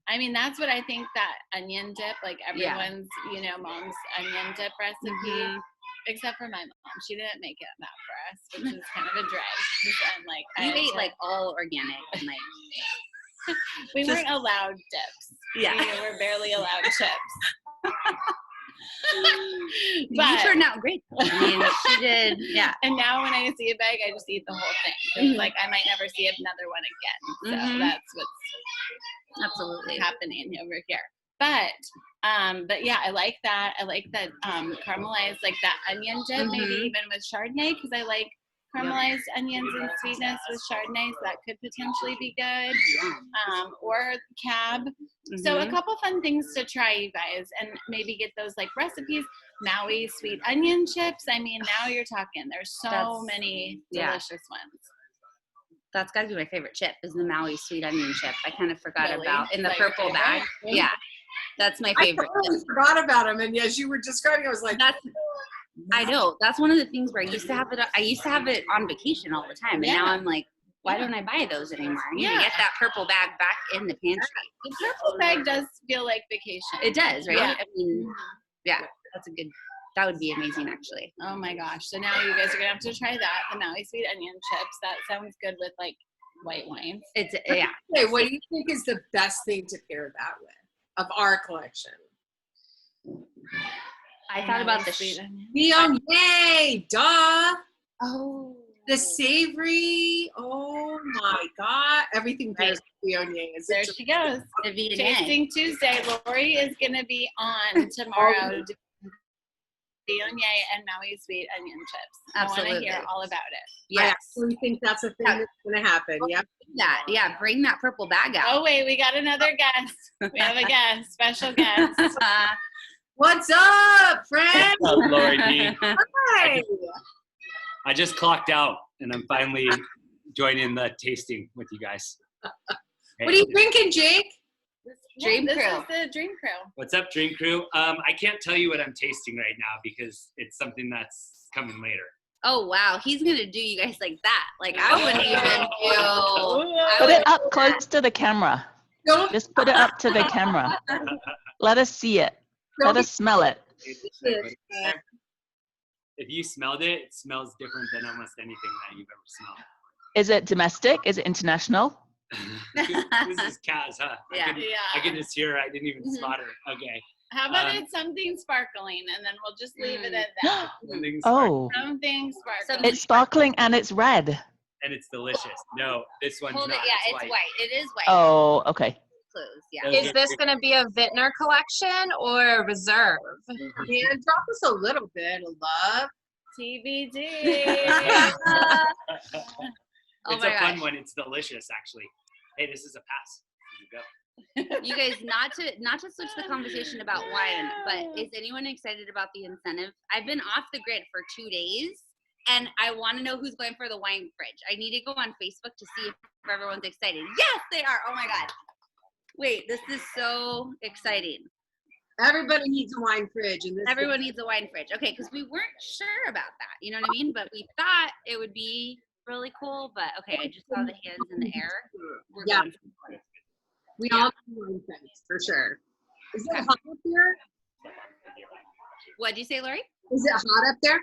I mean, that's what I think that onion dip, like everyone's, you know, mom's onion dip recipe, except for my mom. She didn't make it that for us, which is kind of a drag. I'm like, you ate like all organic and like. We weren't allowed dips. Yeah. We were barely allowed chips. But you turned out great. I mean, she did. Yeah. And now when I see a bag, I just eat the whole thing. It's like I might never see another one again. So that's what's absolutely happening over here. But yeah, I like that. I like that caramelized, like that onion dip, maybe even with Chardonnay, because I like caramelized onions and sweetness with Chardonnay, so that could potentially be good. Or cab. So a couple fun things to try, you guys, and maybe get those like recipes. Maui sweet onion chips. I mean, now you're talking. There's so many delicious ones. That's got to be my favorite chip, is the Maui sweet onion chip. I kind of forgot about in the like purple bag. Yeah, that's my favorite. I totally forgot about them, and as you were describing, I was like, I know. That's one of the things where I used to have it. I used to have it on vacation all the time, and now I'm like, why don't I buy those anymore? I need to get that purple bag back in the pantry. The purple bag does feel like vacation. It does, right? Yeah. I mean, that would be amazing, actually. Oh my gosh. So now you guys are gonna have to try that, the Maui sweet onion chips. That sounds good with like white wines. It's Hey, what do you think is the best thing to pair that with of our collection? I thought about the Viognier, duh. Oh. The savory, oh my God. Everything pairs with Viognier. There she goes. The Viognier. Tasting Tuesday. Lori is going to be on tomorrow. Viognier and Maui sweet onion chips. Absolutely. I want to hear all about it. Yes. I actually think that's a thing that's going to happen. Yeah. Yeah, bring that purple bag out. Oh, wait, we got another guest. We have a guest, special guest. What's up, friend? What's up, Lori D? Hi. I just clocked out, and I'm finally joining the tasting with you guys. What are you drinking, Jake? DreamCRU. This is the DreamCRU. What's up, DreamCRU? I can't tell you what I'm tasting right now because it's something that's coming later. Oh, wow. He's going to do you guys like that. Like, I wouldn't even do. Put it up close to the camera. Just put it up to the camera. Let us see it. Let us smell it. If you smelled it, it smells different than almost anything that you've ever smelled. Is it domestic? Is it international? This is Kaz, huh? Yeah. I can just hear her. I didn't even spot her. Okay. How about it's something sparkling, and then we'll just leave it at that. Oh. Something sparkling. It's sparkling and it's red. And it's delicious. No, this one's Hold not. it. Yeah, it's white. It is white. Oh, okay. Close. Yeah. Is this going to be a vintner collection or a reserve? Man, drop us a little bit of love. TBD. Oh It's my a fun gosh. one. It's delicious, actually. Hey, this is a pass. Here you go. You guys, not to switch the conversation about wine, but is anyone excited about the incentive? I've been off the grid for 2 days, and I want to know who's going for the wine fridge. I need to go on Facebook to see if everyone's excited. Yes, they are. Oh my God. Wait, this is so exciting. Everybody needs a wine fridge. And Everyone needs a wine fridge. Okay, because we weren't sure about that. You know what I mean? But we thought it would be really cool. But okay, I just saw the hands in the air. We're going for it. We all need wine fridge, for sure. Is it hot up there? What'd you say, Lori? Is it hot up there?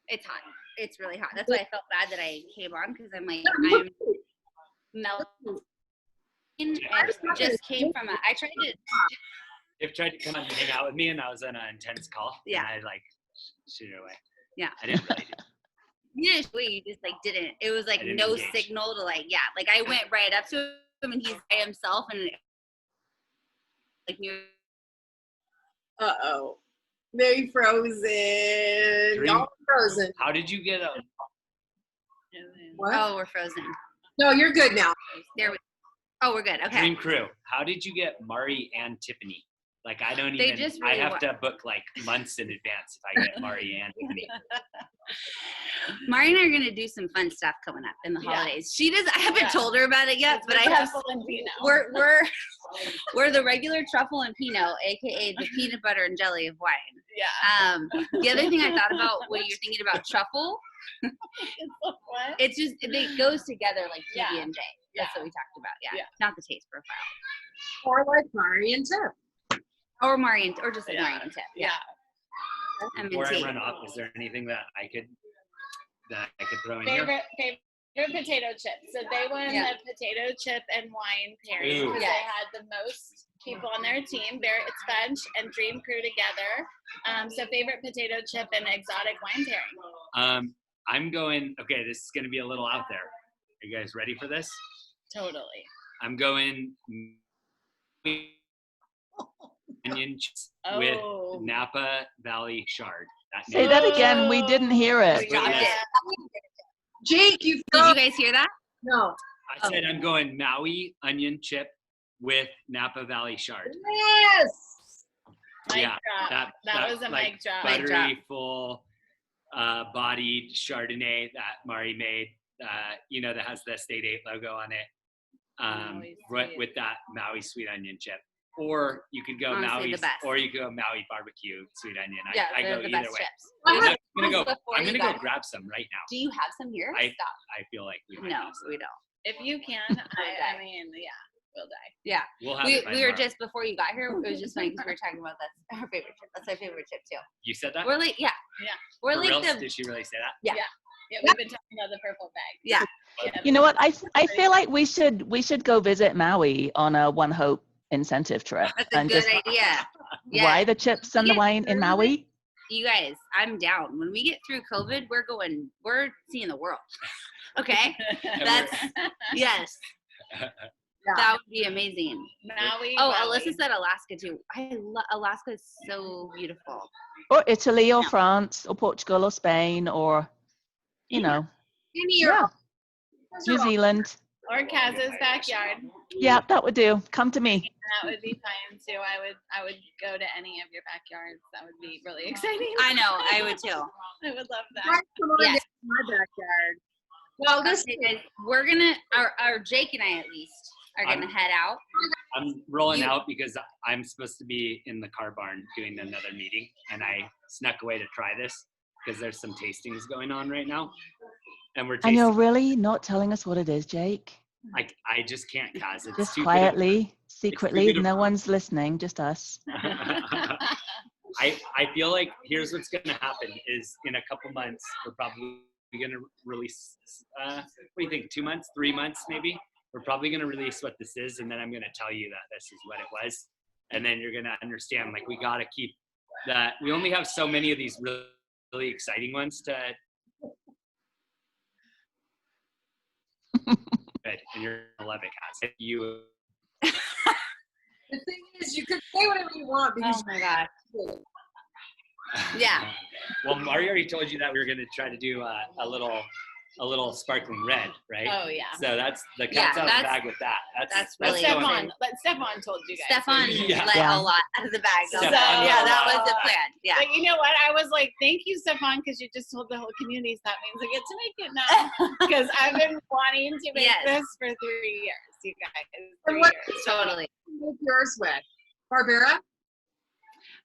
It's hot. It's really hot. That's why I felt bad that I came on, because I'm like, I'm melting. And it just came from I tried to. They've tried to come and hang out with me, and I was on an intense call. Yeah. And I shoot it away. Yeah. I didn't really do. You just like didn't. It was like I didn't no engage. signal to like, yeah. Like I went right up to him, and he's by himself, and like Uh-oh. They frozen. Y'all frozen. How did you get a? What? Oh, we're frozen. No, you're good now. There we. Oh, we're good. Okay. DreamCRU. How did you get Mari and Tiffany? Like I don't They even. just I really have to book like months in advance if I get Mari and Tiffany. Mari and I are gonna do some fun stuff coming up in the Yeah. holidays. She does. I haven't Yeah. told her about it yet, but I have. Truffle and Pinot. We're the regular truffle and Pinot, aka the peanut butter and jelly of wine. Yeah. The other thing I thought about when you're thinking about truffle, What? it's just it goes together like Yeah. PB and J. That's what we talked about. Yeah. Yeah. Not the taste profile. Or like Mari and Tip. Or Mari and or just like Yeah. Mari and Tip. Yeah. And Before I minty. run off, is there anything that I could throw in here? Favorite potato chips. So they won Yeah. the potato chip and wine pairing Ooh. because Yes. they had the most people on their team. Barrett's Bench and DreamCRU together. So favorite potato chip and exotic wine pairing. I'm going. Okay, this is going to be a little out there. Are you guys ready for this? Totally. I'm going onion chips Oh. with Napa Valley Shard. Say that again. We didn't hear it. dropped it. Jake, you Did you guys hear that? No. I said I'm going Maui onion chip with Napa Valley Shard. Yes. Mic Yeah, drop. That was a like mic drop. Mic Buttery, drop. full, bodied Chardonnay that Mari made. That has the State 8 logo on it. Maui sweet. With that Maui sweet onion chip. Or you could go Honestly, Maui, the best. or you could go Maui barbecue sweet onion. Yeah, I they're go the either best way. chips. I'm gonna go. Before I'm you gonna go got- grab some right now. Do you have some here? I Stop. I feel like we might No, have some. we don't. If you can, die. I mean, yeah, we'll die. Yeah. We'll have We it by were tomorrow. just before you got here. It was just funny because we were talking about that's our favorite chip. That's my favorite chip too. You said that? We're like, yeah, Yeah. we're For like reals? the Did she really say that? Yeah, we've been talking about the purple bag. yeah. Yeah. You know what? I feel like we should go visit Maui on a One Hope incentive trip That's a and good just idea. Yeah. buy the chips and the Yeah, wine in Maui. You guys, I'm down. When we get through COVID, we're seeing the world. Okay. That's yes. That would be amazing. Maui. Oh, Maui. Alyssa said Alaska too. Alaska is so beautiful. Or Italy or Yeah. France or Portugal or Spain or Any yeah, New Zealand. Or Kaz's backyard. Yeah, that would do. Come to me. That would be fine too. I would go to any of your backyards. That would be really exciting. I know. I would too. I would love that. Come on Yes. down to my backyard. Well, this Okay, guys, we're gonna our Jake and I at least are gonna head out. I'm rolling You- out because I'm supposed to be in the car barn doing another meeting, and I snuck away to try this because there's some tastings going on right now, and we're And tasting. you're really not telling us what it is, Jake. I just can't, Kaz. It's Just too quietly, secretly, beautiful. no one's listening, just us. I feel like here's what's going to happen is in a couple months we're probably going to release. What do you think? 2 months, 3 months, maybe. We're probably going to release what this is, and then I'm going to tell you that this is what it was, and then you're going to understand. Like we got to keep that. We only have so many of these really, really exciting ones to. Good, and you're gonna love it, Kaz. You. the thing is, you can say whatever you want because Oh my god. Yeah. Well, Mari already told you that we were going to try to do a little sparkling red, right? Oh yeah. So that's the Yeah, cat's out of the that's- bag with that. that's But really going- exciting. Stefan told you guys. Stefan Yeah. let Yeah. a lot out of the bag. So, Stefan yeah, let a that lot. was the plan. Yeah. But you know what? I was like, thank you, Stefan, because you just told the whole community. So that means I get to make it now. Because I've been wanting to make Yes. this for 3 years, you guys. And 3 what- years. Totally. make yours with. Barbara?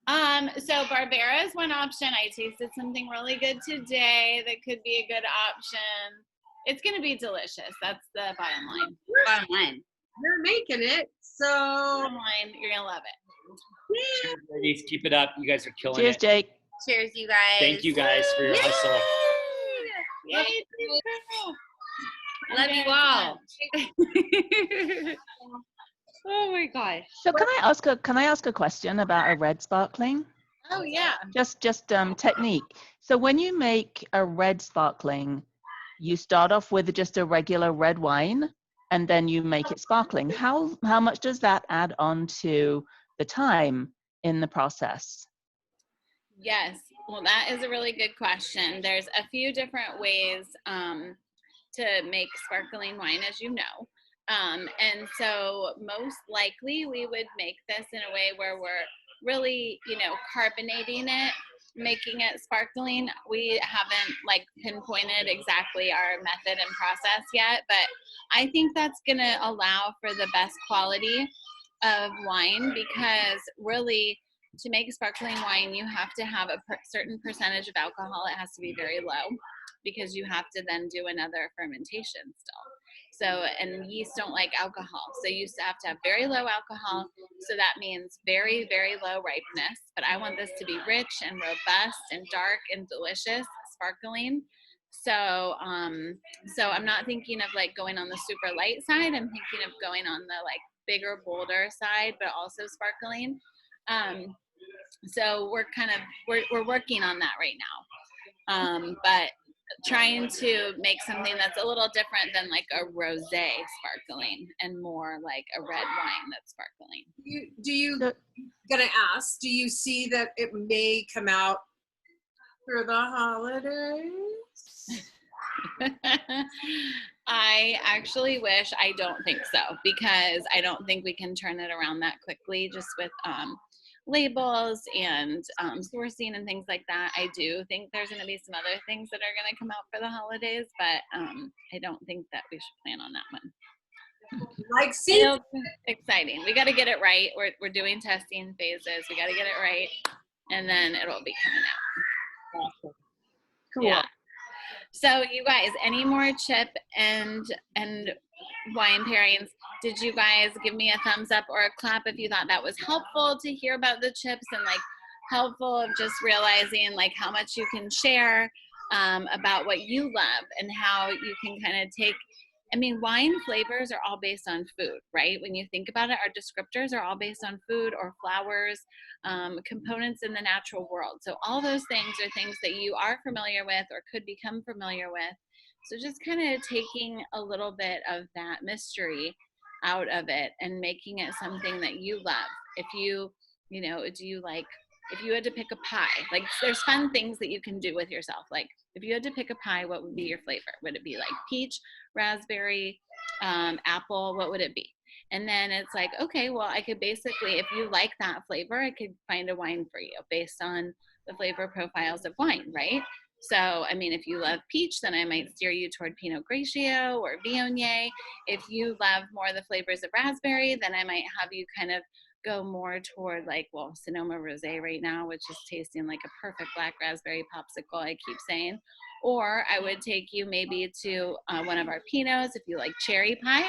So Barbera is one option. I tasted something really good today that could be a good option. It's going to be delicious. That's the bottom line. Bottom line. You're making it, so Bottom line, you're going to love it. Cheers, ladies. Keep it up. You guys are killing Cheers, it. Jake. Cheers, you guys. Thank you guys for your Yay! hustle. Yay, Love you all. Oh my gosh. So can I ask a question about a red sparkling? Oh, yeah. Just technique. So when you make a red sparkling, you start off with just a regular red wine and then you make it sparkling. How much does that add on to the time in the process? Yes. Well, that is a really good question. There's a few different ways to make sparkling wine, as you know. And so most likely we would make this in a way where we're really, carbonating it, making it sparkling. We haven't like pinpointed exactly our method and process yet, but I think that's going to allow for the best quality of wine, because really to make sparkling wine you have to have a certain percentage of alcohol. It has to be very low because you have to then do another fermentation still. So, and yeast don't like alcohol, so you have to have very low alcohol. So that means very, very low ripeness. But I want this to be rich and robust and dark and delicious, sparkling. So, so I'm not thinking of like going on the super light side. I'm thinking of going on the like bigger, bolder side, but also sparkling. So we're working on that right now. But trying to make something that's a little different than like a rosé sparkling and more like a red wine that's sparkling. Do you see that it may come out through the holidays? I actually wish. I don't think so, because I don't think we can turn it around that quickly just with labels and sourcing and things like that. I do think there's going to be some other things that are going to come out for the holidays, but I don't think that we should plan on that one. Like, see, it's exciting. We got to get it right. We're doing testing phases. We got to get it right, and then it'll be coming out. Cool. Yeah. So you guys, any more chip and wine pairings? Did you guys give me a thumbs up or a clap if you thought that was helpful to hear about the chips, and like helpful of just realizing like how much you can share about what you love and how you can kind of take, I mean, wine flavors are all based on food, right? When you think about it, our descriptors are all based on food or flowers, components in the natural world. So all those things are things that you are familiar with or could become familiar with. So just kind of taking a little bit of that mystery out of it and making it something that you love. If you if you had to pick a pie, like there's fun things that you can do with yourself. Like if you had to pick a pie, what would be your flavor? Would it be like peach, raspberry, apple? What would it be? And then it's like, okay, well, I could basically, if you like that flavor, I could find a wine for you based on the flavor profiles of wine, right? So, I mean, if you love peach, then I might steer you toward Pinot Grigio or Viognier. If you love more of the flavors of raspberry, then I might have you kind of go more toward like, well, Sonoma Rosé right now, which is tasting like a perfect black raspberry popsicle, I keep saying. Or I would take you maybe to one of our Pinots if you like cherry pie.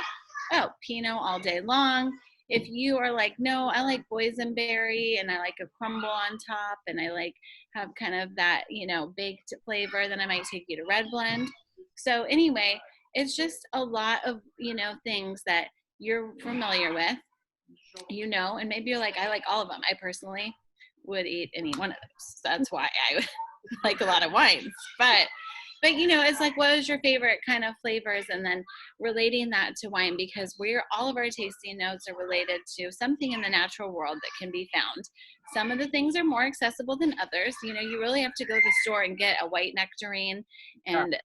Oh, Pinot all day long. If you are like, no, I like boysenberry and I like a crumble on top and I like have kind of that, baked flavor, then I might take you to red blend. So anyway, it's just a lot of, things that you're familiar with, and maybe you're like, I like all of them. I personally would eat any one of those. That's why I like a lot of wines. But it's like, what is your favorite kind of flavors? And then relating that to wine, because all of our tasting notes are related to something in the natural world that can be found. Some of the things are more accessible than others. You really have to go to the store and get a white nectarine and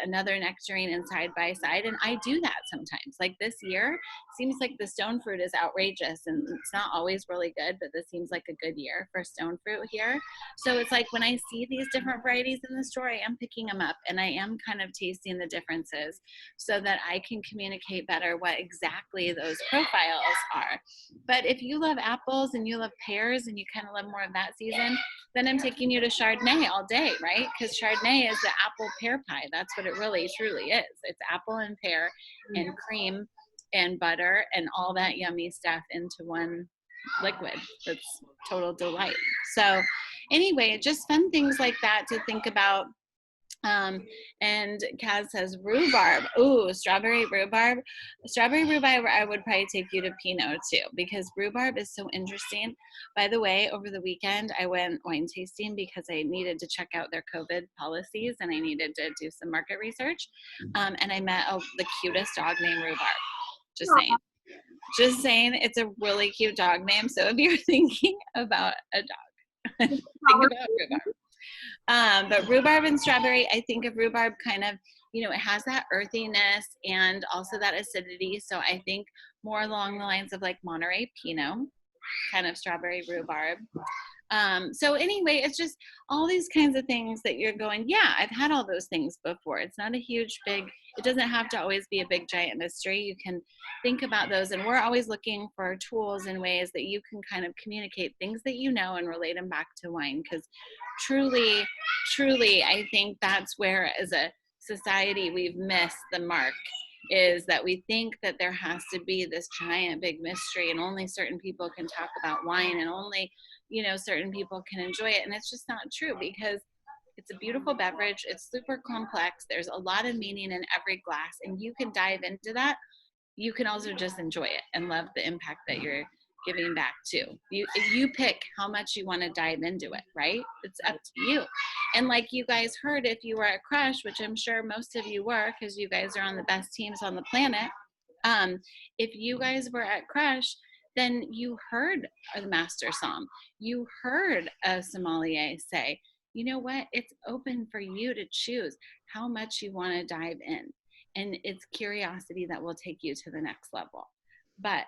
another nectarine in side by side. And I do that sometimes. Like this year, seems like the stone fruit is outrageous and it's not always really good, but this seems like a good year for stone fruit here. So it's like when I see these different varieties in the store, I am picking them up and I am kind of tasting the differences so that I can communicate better what exactly those profiles are. But if you love apples and you love pears and you kind of love more of that season, then I'm taking you to Chardonnay all day, right? Because Chardonnay is the apple pear pie. That's what it really truly is. It's apple and pear and cream and butter and all that yummy stuff into one liquid. That's total delight. So anyway, just fun things like that to think about. And Kaz says rhubarb. Ooh, strawberry rhubarb. Strawberry rhubarb, I would probably take you to Pinot too, because rhubarb is so interesting. By the way, over the weekend, I went wine tasting because I needed to check out their COVID policies and I needed to do some market research. And I met the cutest dog named Rhubarb. Just saying, it's a really cute dog name. So if you're thinking about a dog, Think about rhubarb. But rhubarb and strawberry, I think of rhubarb kind of, you know, it has that earthiness and also that acidity. So I think more along the lines of like Monterey Pinot, kind of strawberry rhubarb. So anyway, it's just all these kinds of things that you're going, yeah, I've had all those things before. It's not a huge, big, it doesn't have to always be a big, giant mystery. You can think about those. And we're always looking for tools and ways that you can kind of communicate things that you know and relate them back to wine. Because truly, truly, I think that's where as a society we've missed the mark, is that we think that there has to be this giant big mystery and only certain people can talk about wine and only, you know, certain people can enjoy it. And it's just not true, because it's a beautiful beverage. It's super complex. There's a lot of meaning in every glass, and you can dive into that. You can also just enjoy it and love the impact that you're giving back too. You pick how much you want to dive into it, right? It's up to you. And like you guys heard, if you were at Crush, which I'm sure most of you were, because you guys are on the best teams on the planet, if you guys were at Crush, then you heard the master som. You heard a sommelier say, you know what, it's open for you to choose how much you want to dive in. And it's curiosity that will take you to the next level. But,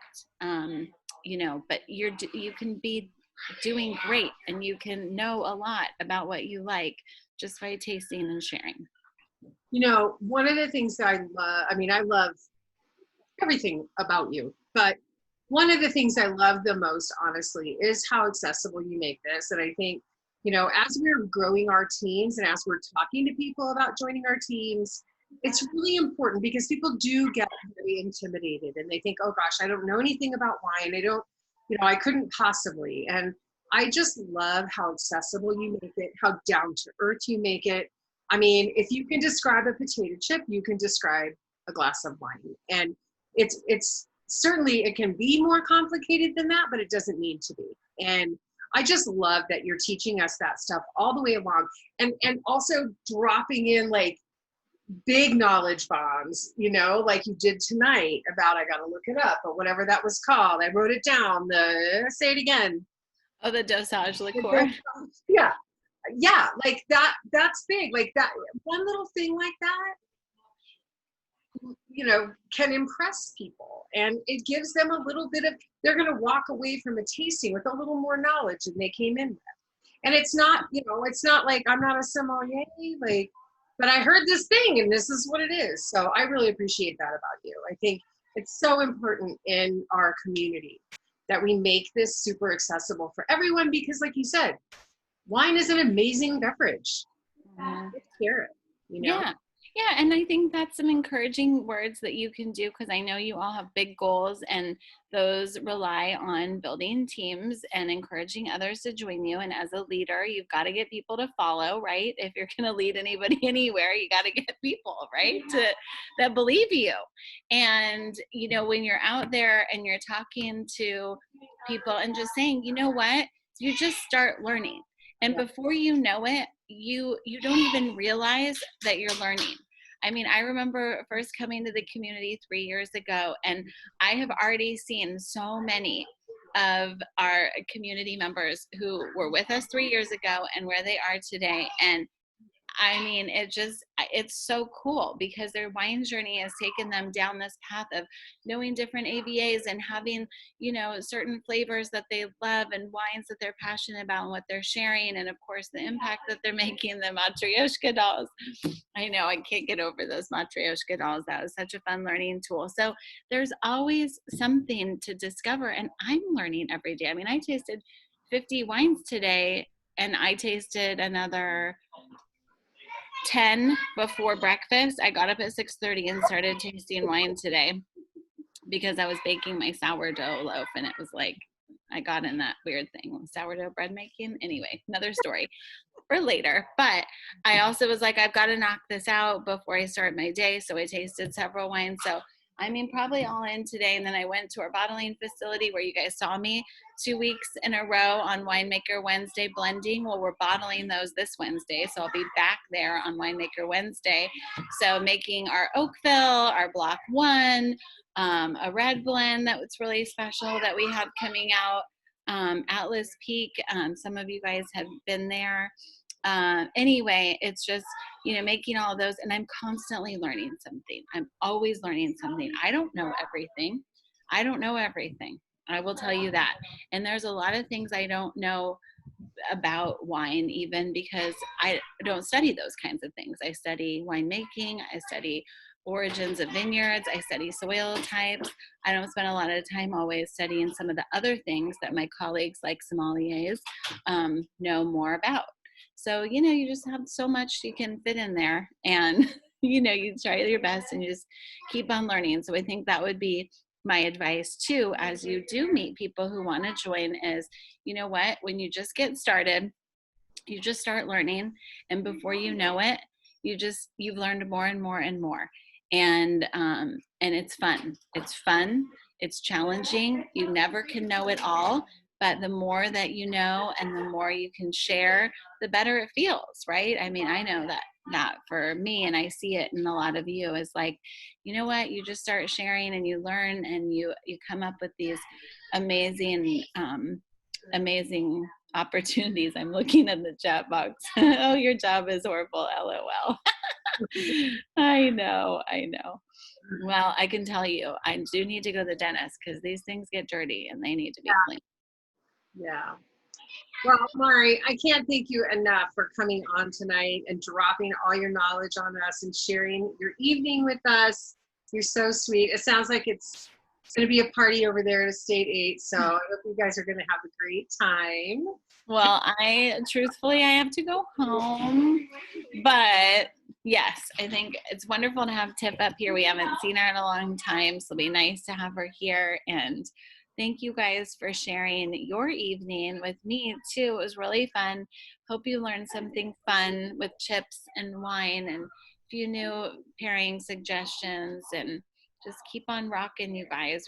you know, but you can be doing great, and you can know a lot about what you like just by tasting and sharing. You know, one of the things that I love, I mean, I love everything about you, but one of the things I love the most, honestly, is how accessible you make this. And I think, you know, as we're growing our teams and as we're talking to people about joining our teams, it's really important, because people do get very intimidated and they think, oh gosh, I don't know anything about wine. I don't, you know, I couldn't possibly. And I just love how accessible you make it, how down to earth you make it. I mean, if you can describe a potato chip, you can describe a glass of wine. And it's certainly, it can be more complicated than that, but it doesn't need to be. And I just love that you're teaching us that stuff all the way along, and also dropping in like big knowledge bombs, you know, like you did tonight about, I got to look it up, but whatever that was called, I wrote it down, say it again. Oh, the dosage liqueur. Yeah. Like that's big. Like that, one little thing like that, you know, can impress people, and it gives them a little bit of, they're going to walk away from a tasting with a little more knowledge than they came in with. And it's not, you know, it's not like I'm not a sommelier, like, but I heard this thing and this is what it is. So I really appreciate that about you. I think it's so important in our community that we make this super accessible for everyone, because like you said, wine is an amazing beverage. Share it, you know? Yeah, and I think that's some encouraging words that you can do, because I know you all have big goals, and those rely on building teams and encouraging others to join you. And as a leader, you've got to get people to follow, right? If you're going to lead anybody anywhere, you got to get people, right, that believe you. And, you know, when you're out there and you're talking to people and just saying, you know what, you just start learning. And before you know it, you don't even realize that you're learning. I mean, I remember first coming to the community 3 years ago, and I have already seen so many of our community members who were with us 3 years ago and where they are today. And I mean, it's so cool, because their wine journey has taken them down this path of knowing different AVAs and having, you know, certain flavors that they love and wines that they're passionate about and what they're sharing. And of course, the impact that they're making, the Matryoshka dolls. I know, I can't get over those Matryoshka dolls. That was such a fun learning tool. So there's always something to discover, and I'm learning every day. I mean, I tasted 50 wines today, and I tasted another 10 before breakfast. I got up at 6:30 and started tasting wine today, because I was baking my sourdough loaf, and it was like, I got in that weird thing with sourdough bread making. Anyway, another story for later. But I also was like, I've got to knock this out before I start my day. So I tasted several wines. So I mean, probably all in today. And then I went to our bottling facility where you guys saw me 2 weeks in a row on Winemaker Wednesday blending. Well, we're bottling those this Wednesday. So I'll be back there on Winemaker Wednesday. So making our Oakville, our Block 1, a red blend that was really special that we had coming out. Atlas Peak. Some of you guys have been there. Anyway, it's just, you know, making all of those, and I'm constantly learning something. I'm always learning something. I don't know everything. I will tell you that. And there's a lot of things I don't know about wine, even because I don't study those kinds of things. I study winemaking, I study origins of vineyards, I study soil types. I don't spend a lot of time always studying some of the other things that my colleagues like sommeliers know more about. So, you know, you just have so much you can fit in there, and you know, you try your best and you just keep on learning. So I think that would be my advice too, as you do meet people who want to join, is, you know what, when you just get started, you just start learning, and before you know it, you've learned more and more and more. And it's fun. It's challenging. You never can know it all, but the more that you know and the more you can share, the better it feels, right? I mean, I know that for me, and I see it in a lot of you, is like, you know what, you just start sharing and you learn, and you come up with these amazing opportunities. I'm looking at the chat box. Oh, your job is horrible, LOL. I know. Well, I can tell you, I do need to go to the dentist because these things get dirty and they need to be cleaned. Yeah. Well, Mari, I can't thank you enough for coming on tonight and dropping all your knowledge on us and sharing your evening with us. You're so sweet. It sounds like it's going to be a party over there at Estate 8, so I hope you guys are going to have a great time. Well, truthfully, I have to go home, but yes, I think it's wonderful to have Tiff up here. We haven't seen her in a long time, so it'll be nice to have her here. And thank you guys for sharing your evening with me too. It was really fun. Hope you learned something fun with chips and wine and a few new pairing suggestions, and just keep on rocking, you guys.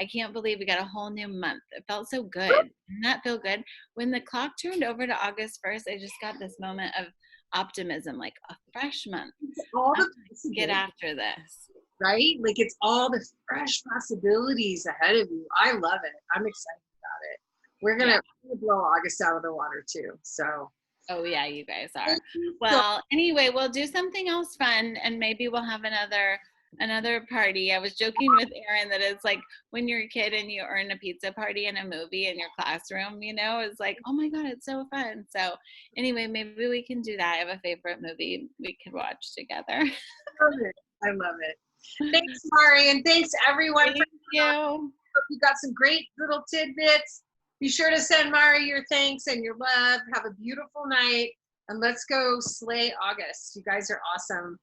I can't believe we got a whole new month. It felt so good. Didn't that feel good? When the clock turned over to August 1st, I just got this moment of optimism, like a fresh month. All the get after this. Right? Like, it's all the fresh possibilities ahead of you. I love it. I'm excited about it. We're gonna blow August out of the water too. So. Oh yeah, you guys are. Well, anyway, we'll do something else fun, and maybe we'll have another party. I was joking with Erin that it's like when you're a kid and you earn a pizza party in a movie in your classroom, you know, it's like, oh my God, it's so fun. So anyway, maybe we can do that. I have a favorite movie we could watch together. I love it. Thanks, Mari, and thanks everyone. Thank you. Hope you got some great little tidbits. Be sure to send Mari your thanks and your love. Have a beautiful night, and let's go slay August. You guys are awesome.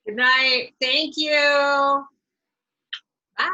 Good night. Thank you. Bye.